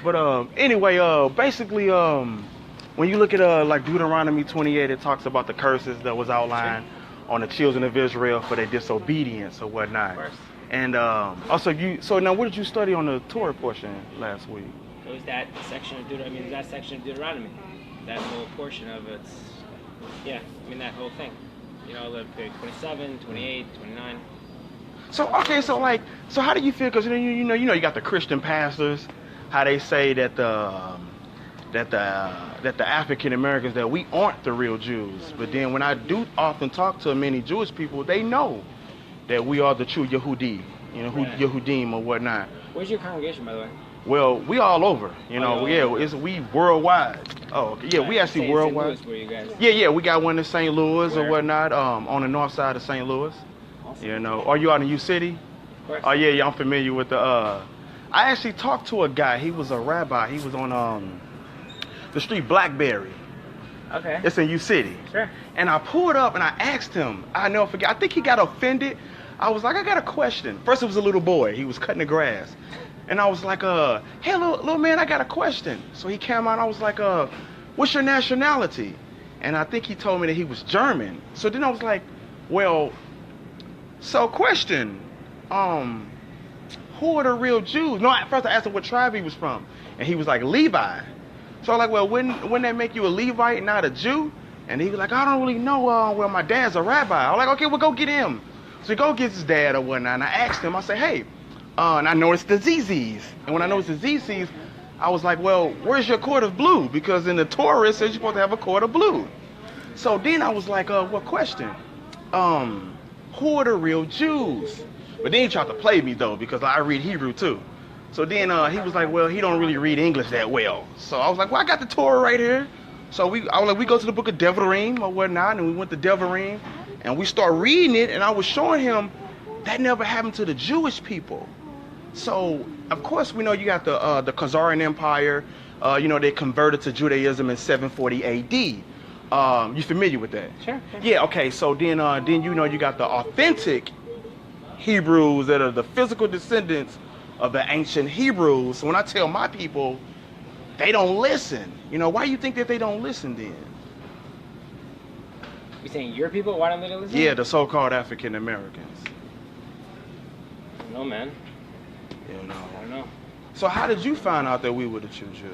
But anyway, basically, when you look at like Deuteronomy 28, it talks about the curses that was outlined on the children of Israel for their disobedience or whatnot. And also, so now what did you study on the Torah portion last week? It was that section of Deuteronomy. That whole portion of it. Yeah, I mean that whole thing. You know, the period 27, 28, 29. So okay, so how do you feel? Because you know, you got the Christian pastors, how they say that the African Americans, that we aren't the real Jews. But then when I do often talk to many Jewish people, they know that we are the true Yehudi, Yehudim or whatnot. Where's your congregation, by the way? Well, we all over, we worldwide. Oh, okay. Yeah, we actually worldwide. St. Louis, where you guys? Yeah, we got one in St. Louis or whatnot, on the north side of St. Louis. Awesome. Are you out in U City? Of course. Oh yeah, I'm familiar with the. I actually talked to a guy. He was a rabbi. He was on the street Blackberry. Okay. It's in U City. Sure. And I pulled up and I asked him. I never forget. I think he got offended. I was like, I got a question. First, it was a little boy. He was cutting the grass. And I was like, hey, little man, I got a question. So he came out, I was like, what's your nationality? And I think he told me that he was German. So then I was like, well, so question, who are the real Jews? No, at first I asked him what tribe he was from. And he was like, Levi. So I was like, well, wouldn't that make you a Levite, not a Jew? And he was like, I don't really know, well, my dad's a rabbi. I was like, okay, well, go get him. So he go get his dad or whatnot. And I asked him, I said, hey, and I noticed the ZZs. And when I noticed the ZZs, I was like, well, where's your cord of blue? Because in the Torah, it says you're supposed to have a cord of blue. So then I was like, what question? Who are the real Jews? But then he tried to play me, though, because I read Hebrew, too. So then he was like, well, he don't really read English that well. So I was like, well, I got the Torah right here. So I was like, we go to the book of Devarim or whatnot, and we went to Devarim, and we start reading it, and I was showing him that never happened to the Jewish people. So, of course, we know you got the Khazarian Empire. They converted to Judaism in 740 AD. You familiar with that? Sure. Yeah, okay. So then you got the authentic Hebrews that are the physical descendants of the ancient Hebrews. So when I tell my people, they don't listen. Why do you think that they don't listen then? You saying your people? Why don't they listen? Yeah, the so-called African Americans. I don't know, man. I don't know. So how did you find out that we were the true Jews?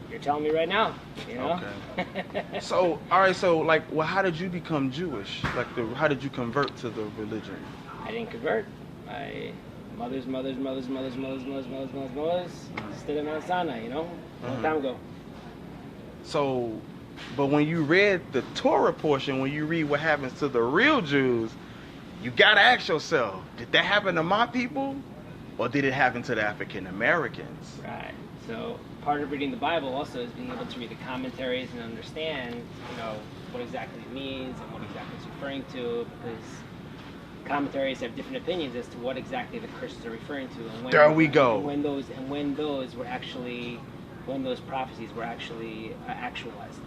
You're telling me right now. Okay. So, all right. So, how did you become Jewish? How did you convert to the religion? I didn't convert. My mother's stood at Mount Sinai. A long time ago. So, but when you read the Torah portion, when you read what happens to the real Jews, you gotta ask yourself, did that happen to my people, or did it happen to the African Americans? Right. So part of reading the Bible also is being able to read the commentaries and understand, what exactly it means and what exactly it's referring to, because commentaries have different opinions as to what exactly the Christians are referring to, and when there we go. When those prophecies were actually actualized.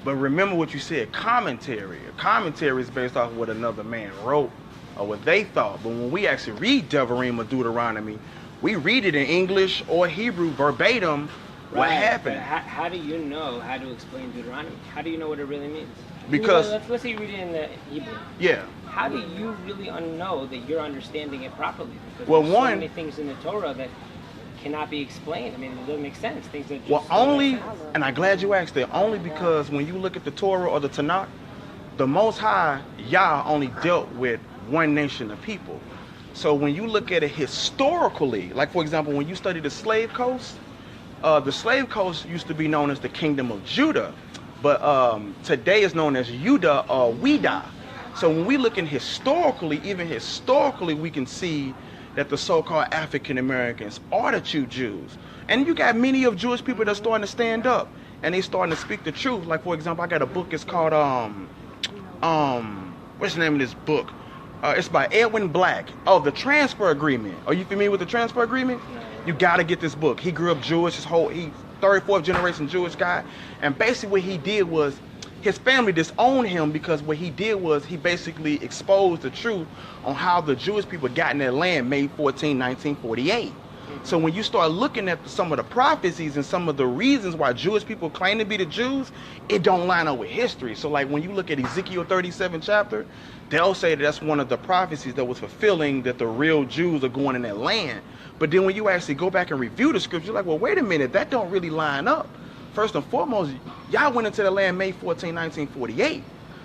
But remember what you said, commentary. A commentary is based off what another man wrote or what they thought. But when we actually read Devarim or Deuteronomy, we read it in English or Hebrew verbatim. What happened? How do you know how to explain Deuteronomy? How do you know what it really means? Because let's say you read it in the Hebrew. Yeah. How do you really know that you're understanding it properly? Because there's so many things in the Torah that cannot be explained. I mean, it doesn't make sense. Things that just and I'm glad you asked that, only because when you look at the Torah or the Tanakh, the Most High, Yah, only dealt with one nation of people. So when you look at it historically, like for example, when you study the slave coast used to be known as the Kingdom of Judah, but today is known as Judah or Weda. So when we look in historically, we can see that the so-called African Americans are the true Jews. And you got many of Jewish people that are starting to stand up and they starting to speak the truth. Like for example, I got a book, it's called what's the name of this book? It's by Edwin Black. Oh, The Transfer Agreement. Are you familiar with The Transfer Agreement? You gotta get this book. He grew up Jewish, he 3rd, 4th generation Jewish guy. And basically what he did was, his family disowned him because what he did was he basically exposed the truth on how the Jewish people got in their land May 14, 1948. So when you start looking at some of the prophecies and some of the reasons why Jewish people claim to be the Jews, it don't line up with history. So like when you look at Ezekiel 37 chapter, they'll say that that's one of the prophecies that was fulfilling, that the real Jews are going in that land. But then when you actually go back and review the scripture, you're like, well, wait a minute, that don't really line up. First and foremost, y'all went into the land May 14, 1948.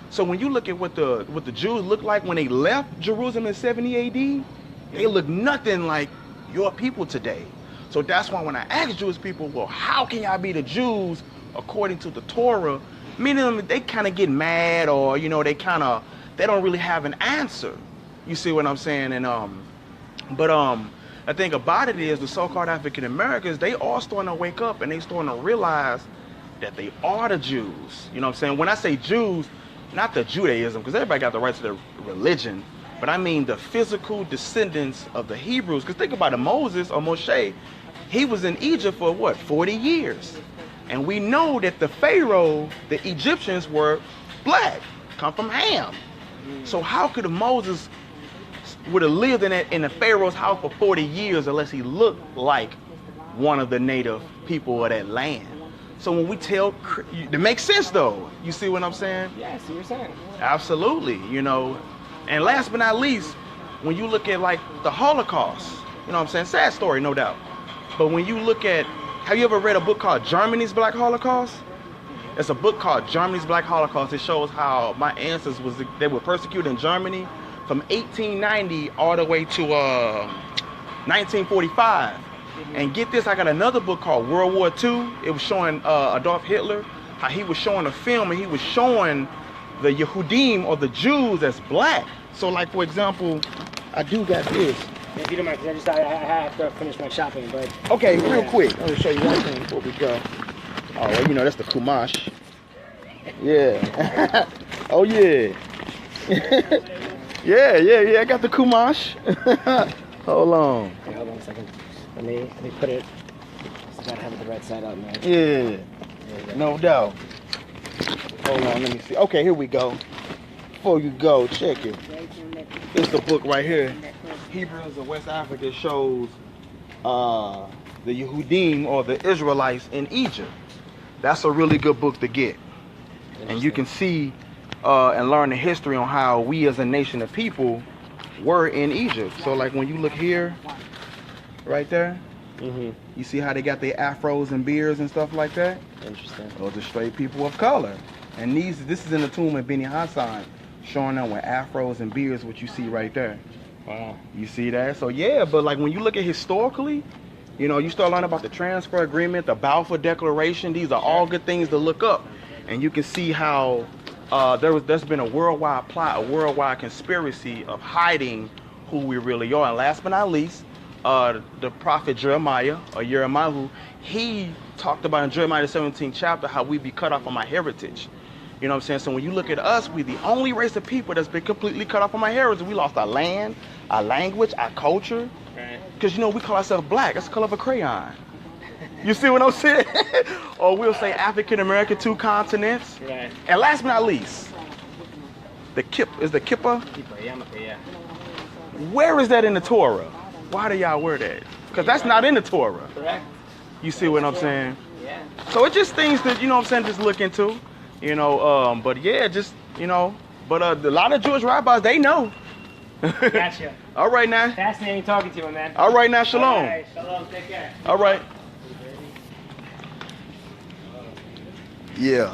So when you look at what the Jews looked like when they left Jerusalem in 70 AD, they look nothing like your people today. So that's why when I ask Jewish people, well, how can y'all be the Jews according to the Torah? Meaning they kind of get mad, or you know, they don't really have an answer. You see what I'm saying? And the thing about it is the so-called African Americans, they all starting to wake up and they starting to realize that they are the Jews. You know what I'm saying? When I say Jews, not the Judaism, because everybody got the right to their religion, but I mean the physical descendants of the Hebrews. Because think about it, Moses or Moshe, he was in Egypt for what, 40 years. And we know that the Pharaoh, the Egyptians were black, come from Ham. So how could Moses would have lived in the Pharaoh's house for 40 years unless he looked like one of the native people of that land? So when we tell, it makes sense though. You see what I'm saying? Yeah, I see what you're saying. Absolutely, you know. And last but not least, when you look at like the Holocaust, you know what I'm saying? Sad story, no doubt. But when you look at, have you ever read a book called Germany's Black Holocaust? It's a book called Germany's Black Holocaust. It shows how my ancestors they were persecuted in Germany from 1890 all the way to 1945. And get this, I got another book called World War II. It was showing Adolf Hitler, how he was showing a film and he was showing the Yehudim or the Jews as black. So like, for example, I do got this. If you don't mind, because I have to finish my shopping, but... Okay, real quick, I'm gonna show you one thing before we go. Oh, well, you know, that's the Kumash. Yeah. Oh, yeah. yeah, I got the Kumash. Hold on. Okay, hold on a second. Let me put it. Just gotta have it the right side up, man. Yeah, no doubt. Hold on, let me see. Okay, here we go. Before you go, check it. It's the book right here. Hebrews of West Africa shows the Yehudim or the Israelites in Egypt. That's a really good book to get. And you can see and learn the history on how we as a nation of people were in Egypt. So like when you look here, right there, you see how they got their afros and beards and stuff like that? Interesting. Those are straight people of color. And this is in the tomb of Beni Hassan, showing them with afros and beards, what you see right there. Wow. You see that? So yeah, but like when you look at historically, you know, you start learning about the transfer agreement, the Balfour Declaration. These are all good things to look up. And you can see how there's been a worldwide plot, a worldwide conspiracy of hiding who we really are. And last but not least, the prophet Jeremiah, or Jeremiah, he talked about in Jeremiah the 17th chapter how we be cut off from our heritage. You know what I'm saying? So when you look at us, we the only race of people that's been completely cut off from our heritage. We lost our land, our language, our culture. Because, you know, we call ourselves black. That's the color of a crayon. You see what I'm saying? Or we'll say African American, 2 continents. Right. And last but not least, the kippah. Is the kippah? Yeah. Where is that in the Torah? Why do y'all wear that? Because that's not in the Torah. Correct. You see what I'm saying? Yeah. So it's just things that, you know what I'm saying, just look into. You know, but yeah, just, you know, but a lot of Jewish rabbis, they know. Gotcha. All right now. Fascinating talking to you, man. All right now, shalom. All right, shalom, take care. All right. Yeah,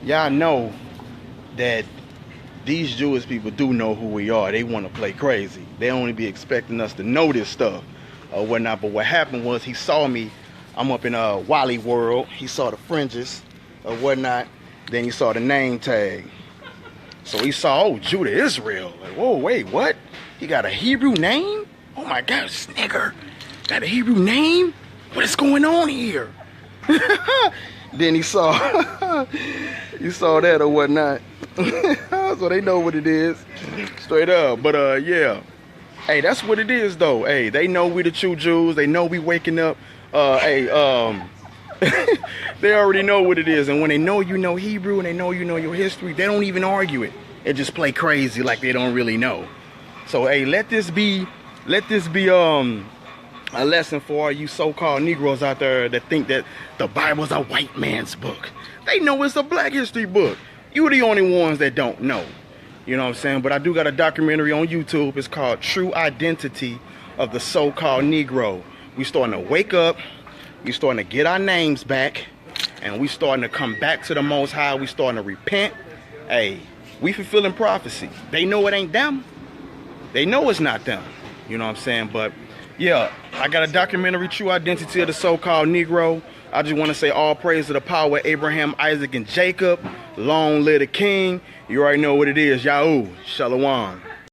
y'all know that these Jewish people do know who we are. They want to play crazy. They only be expecting us to know this stuff or whatnot. But what happened was he saw me. I'm up in Wally World. He saw the fringes or whatnot. Then he saw the name tag. So he saw, oh, Judah Israel. Like, whoa, wait, what? He got a Hebrew name? Oh my God, this nigger got a Hebrew name? What is going on here? Then he saw that or whatnot. So they know what it is. Straight up. But yeah. Hey, that's what it is though. Hey, they know we the true Jews. They know we waking up. They already know what it is. And when they know you know Hebrew and they know you know your history, they don't even argue it. They just play crazy like they don't really know. So hey, let this be let this be a lesson for all you so-called Negroes out there that think that the Bible's a white man's book. They know it's a black history book. You're the only ones that don't know. You know what I'm saying? But I do got a documentary on YouTube. It's called True Identity of the So-Called Negro. We starting to wake up. We starting to get our names back. And we starting to come back to the Most High. We starting to repent. Hey, we fulfilling prophecy. They know it ain't them. They know it's not them. You know what I'm saying? But yeah, I got a documentary, True Identity of the So-Called Negro. I just want to say all praise to the power of Abraham, Isaac, and Jacob. Long live the king. You already know what it is. Yahoo. Shalom.